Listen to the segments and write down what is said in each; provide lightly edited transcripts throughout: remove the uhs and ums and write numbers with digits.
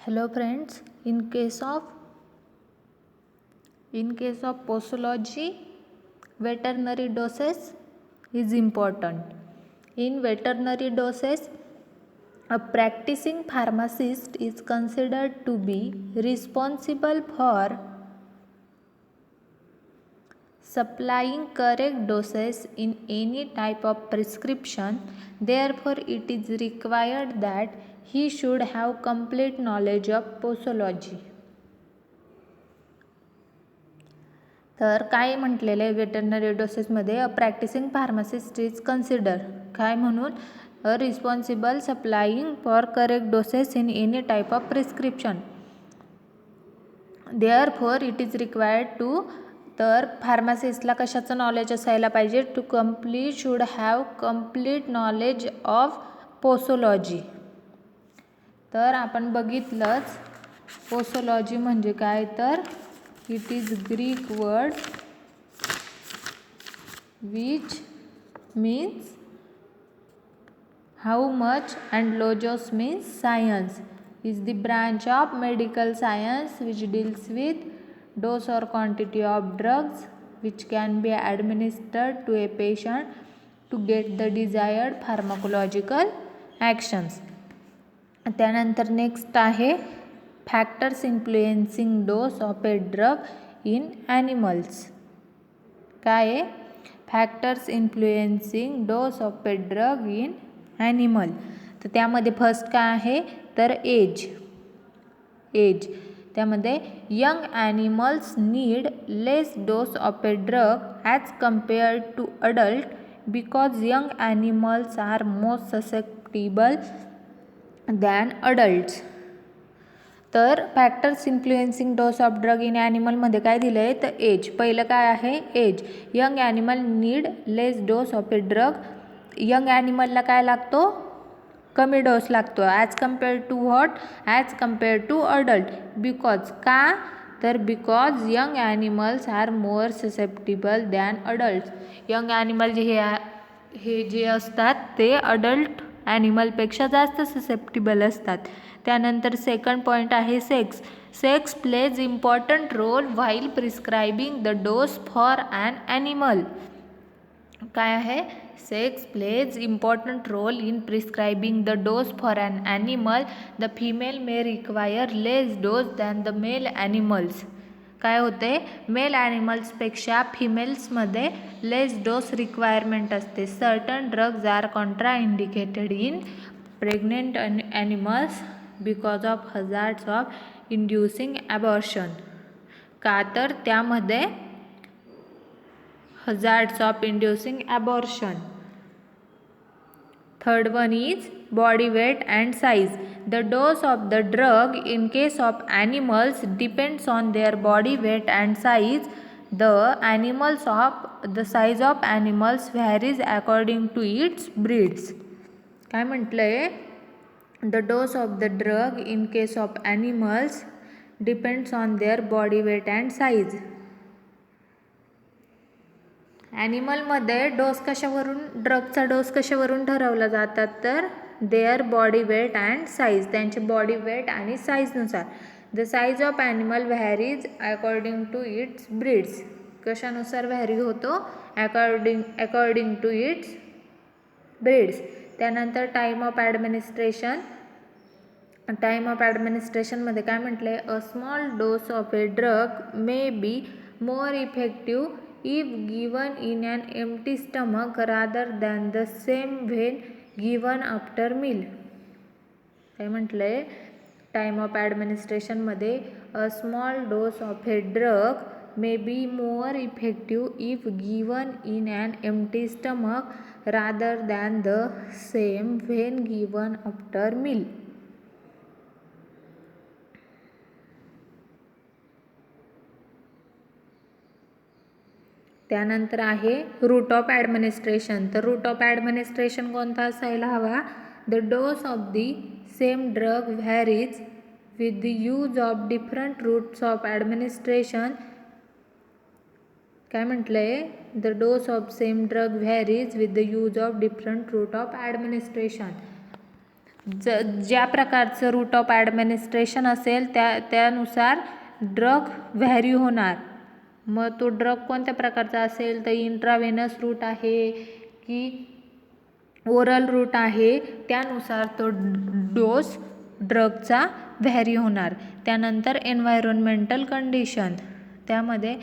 Hello friends, in case of posology, veterinary doses is important. In veterinary doses, a practicing pharmacist is considered to be responsible for supplying correct doses in any type of prescription. Therefore, it is required that he should have complete knowledge of posology. तर काय म्हटलेलं आहे veterinary डोसेसमध्ये a practising pharmacist is consider काय म्हणून a responsible supplying for correct doses in any type of prescription therefore it is required to तर फार्मासिस्टला कशाचं नॉलेज असायला पाहिजे to should have complete knowledge of posology. तर आपण बघितलंच पोसोलॉजी म्हणजे काय तर it is Greek word which means how much and logos means science is the branch of medical science which deals with dose or quantity of drugs which can be administered to a patient to get the desired pharmacological actions. त्यानंतर next आहे factors influencing dose of a drug in animals. काय आहे factors influencing dose of a drug in animal. तर त्यामध्ये first काय आहे तर age. त्यामध्ये young animals need less dose of a drug as compare to adult because young animals are most susceptible than adults. तर factors influencing dose of drug in ॲनिमलमध्ये काय दिलं आहे तर एज. पहिलं काय आहे age. Young animal need less dose of a drug. Young ॲनिमलला काय लागतो कमी डोस लागतो as compare to what as compare to adult. Because का तर because young animals are more susceptible than adults. Young animal हे जे असतात ते अडल्ट ॲनिमलपेक्षा जास्त ससेप्टिबल असतात. त्यानंतर सेकंड पॉईंट आहे sex. Sex plays important role while prescribing the dose for an animal. काय आहे sex plays important role in prescribing the dose for an animal. The female may require less dose than the male animals. काय होते male ॲनिमल्सपेक्षा फिमेल्समध्ये less dose requirement असते. Certain drugs are contraindicated in pregnant animals because of hazards of inducing abortion. का तर त्यामध्ये hazards of inducing abortion. Third one is body weight and size. The dose of the drug in case of animals depends on their body weight and size. The size of animals varies according to its breeds. काय म्हटलं आहे the dose of the drug in case of animals depends on their body weight and size. ॲनिमलमध्ये ड्रगचा dose कशावरून ठरवला जातात तर their body weight and size. त्यांचे बॉडी वेट आणि साईजनुसार. The size of animal varies according to its breeds. कशानुसार vary होतो अकॉर्डिंग टू इट्स ब्रीड्स. त्यानंतर टाईम ऑफ ॲडमिनिस्ट्रेशन. मध्ये काय म्हटलं आहे a small dose of a drug may be more effective if given in an empty stomach rather than the same when given after meal. काय म्हटलं आहे time of ॲडमिनिस्ट्रेशनमध्ये a small dose of a drug may be more effective if given in an empty stomach rather than the same when given after meal. त्यानंतर आहे route of administration. तर route of administration कोणता असायला हवा the dose of the same drug varies with the use of different routes of administration. काय म्हटलं आहे the dose of same drug varies with the use of different route of administration. ज्या प्रकारचं route of administration असेल त्यानुसार drug vary होणार. मग तो ड्रग कोणत्या प्रकारचा असेल तर इंट्राव्हेनस रूट आहे की ओरल रूट आहे, त्यानुसार तो डोस ड्रगचा व्हॅरी होणार. त्यानंतर एन्व्हायरमेंटल कंडिशन, त्यामध्ये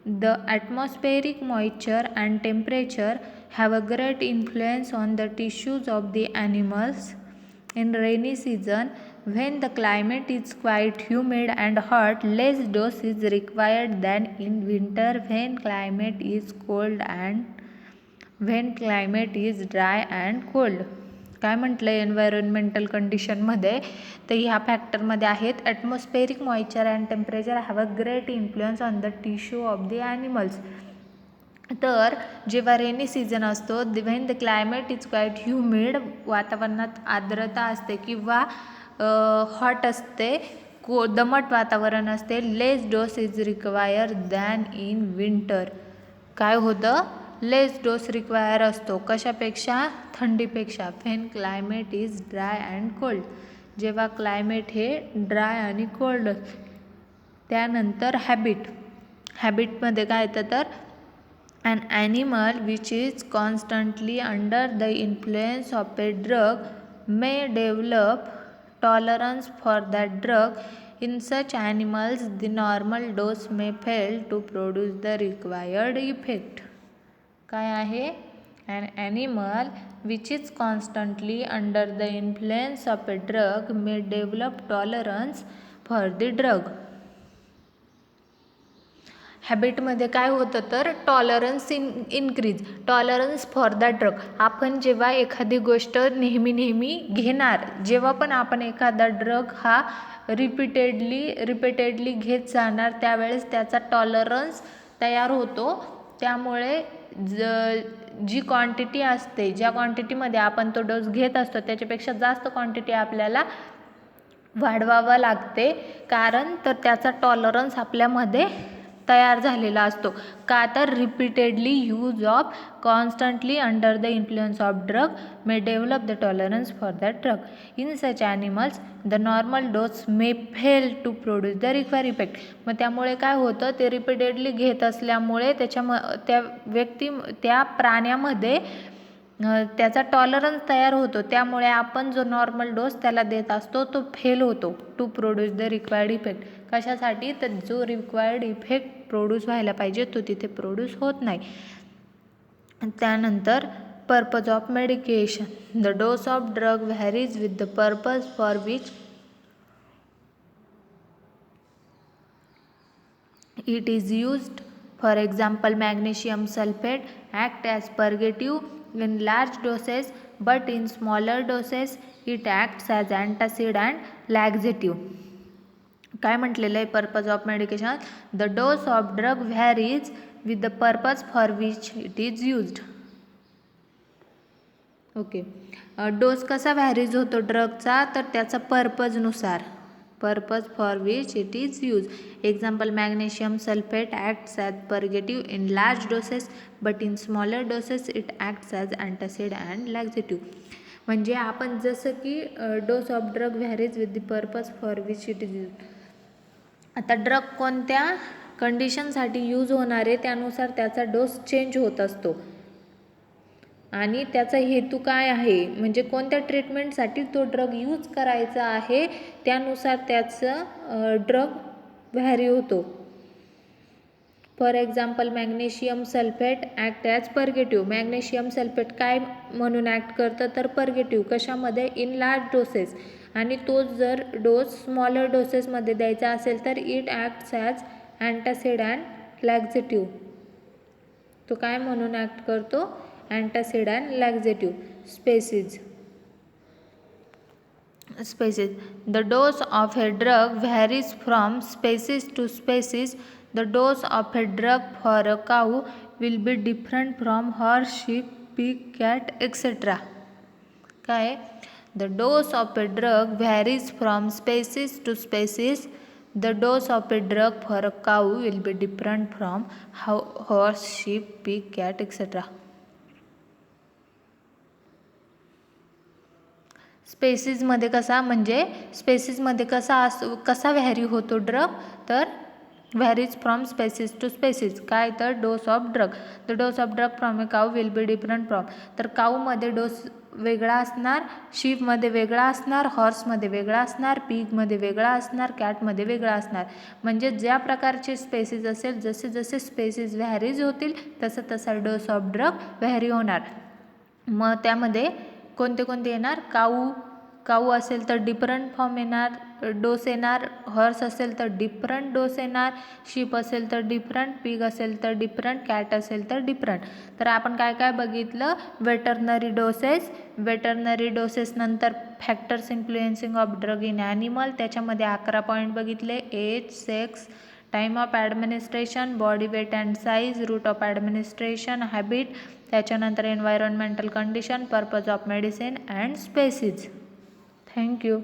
the atmospheric moisture and temperature have a great influence on the tissues of the animals in rainy season. When the climate is quite humid and hot, less dose is required than in winter when climate is cold and when climate is dry and cold. काय म्हटलं environmental कंडिशनमध्ये तर ह्या फॅक्टरमध्ये आहेत atmospheric moisture and temperature have a great influence on the tissue of the animals. तर जेव्हा rainy season असतो, when the climate is quite humid, वातावरणात आर्द्रता असते किंवा हॉट असते, दमट वातावरण असते, less dose is require than in winter. काय होतं, लेस डोस रिक्वायर असतो कशापेक्षा, थंडीपेक्षा. When climate is dry and cold, जेव्हा क्लायमेट हे ड्राय आणि कोल्ड. त्यानंतर हॅबिटमध्ये काय येतं तर an animal which is constantly under the influence of a drug may develop tolerance for that drug. In such animals, the normal dose may fail to produce the required effect. काय आहे, an animal which is constantly under the influence of a drug may develop tolerance for the drug. हॅबिटमध्ये काय होतं तर tolerance increase, tolerance for the drug. आपण जेव्हा एखादी गोष्ट नेहमी घेणार, जेव्हा पण आपण एखादा ड्रग हा रिपीटेडली घेत जाणार त्यावेळेस त्याचा टॉलरन्स तयार होतो. त्यामुळे जी क्वांटिटी असते, ज्या क्वांटिटीमध्ये आपण तो डोस घेत असतो त्याच्यापेक्षा जास्त क्वांटिटी आपल्याला वाढवावं लागते, कारण तर त्याचा टॉलरन्स आपल्यामध्ये तयार झालेला असतो. का तर repeatedly use of constantly under the influence of drug may develop the tolerance for that drug. In such animals the normal dose may fail to produce the require effect. मग त्यामुळे काय होतं, ते रिपीटेडली घेत असल्यामुळे त्या प्राण्यामध्ये त्याचा टॉलरन्स तयार होतो. त्यामुळे आपण जो नॉर्मल डोस त्याला देत असतो तो फेल होतो to produce the required effect. कशासाठी तर जो रिक्वायर्ड इफेक्ट प्रोड्यूस व्हायला पाहिजे तो तिथे प्रोड्यूस होत नाही. त्यानंतर purpose of medication, the dose of drug varies with the purpose for which it is used. For example magnesium sulphate act as purgative in large doses, but in smaller doses it acts as antacid and laxative. काय म्हटलेलं आहे purpose of medication, the dose of drug varies with the purpose for which it is used. Okay, dose कसा varies होतो ड्रगचा तर त्याचा पर्पजनुसार, purpose for which it is use. Example magnesium sulphate acts as purgative in large doses but in smaller doses it acts as antacid and laxative. म्हणजे आपण जसं की dose of drug varies with the purpose for which it is use. आता drug कोणत्या कंडिशनसाठी use होणार आहे त्यानुसार त्याचा डोस चेंज होत असतो आणि त्याचा हेतू काय आहे, म्हणजे कोणत्या ट्रीटमेंटसाठी तो ड्रग यूज करायचा आहे त्यानुसार त्याचं ड्रग व्हॅरी होतो. For example magnesium sulphate act as purgative. Magnesium sulphate काय म्हणून ॲक्ट करतं तर पर्गेटिव्ह. कशामध्ये, इन लार्ज डोसेस. आणि तो जर डोस स्मॉलर डोसेसमध्ये द्यायचा असेल तर it acts as antacid and laxative. तो काय म्हणून ॲक्ट करतो, antacid and laxative. Species. The dose of a drug varies from species to species. The dose of a drug for a cow will be different from horse, sheep, pig, cat, etc. काय, the dose of a drug varies from species to species. The dose of a drug for a cow will be different from horse, sheep, pig, cat, etc. स्पेसिसमध्ये कसा म्हणजे स्पेसिसमध्ये कसा vary होतो drug तर varies from species to species. काय तर dose of drug. The dose of drug from a cow will be different from. तर काऊमध्ये डोस वेगळा असणार, शीपमध्ये वेगळा असणार, हॉर्समध्ये वेगळा असणार, पिगमध्ये वेगळा असणार, कॅटमध्ये वेगळा असणार. म्हणजे ज्या प्रकारचे स्पेसिस असेल जसे जसे स्पेसिस व्हॅरीज होतील तसं तसा डोस ऑफ ड्रग व्हॅरी होणार. मग त्यामध्ये कोणते कोणते येणार, काऊ असेल तर डिफरंट फॉर्म येणार डोस येणार, हॉर्स असेल तर डिफरंट डोस येणार, शीप असेल तर डिफरंट, पिग असेल तर डिफरंट, कॅट असेल तर डिफरंट. तर आपण काय काय बघितलं, वेटरनरी डोसेस नंतर factors influencing of drug in animal, त्याच्यामध्ये 11 पॉईंट बघितले. Age, sex, time of administration, body weight and size, route of administration, habit, त्याच्यानंतर environmental condition, purpose of medicine and species. Thank you.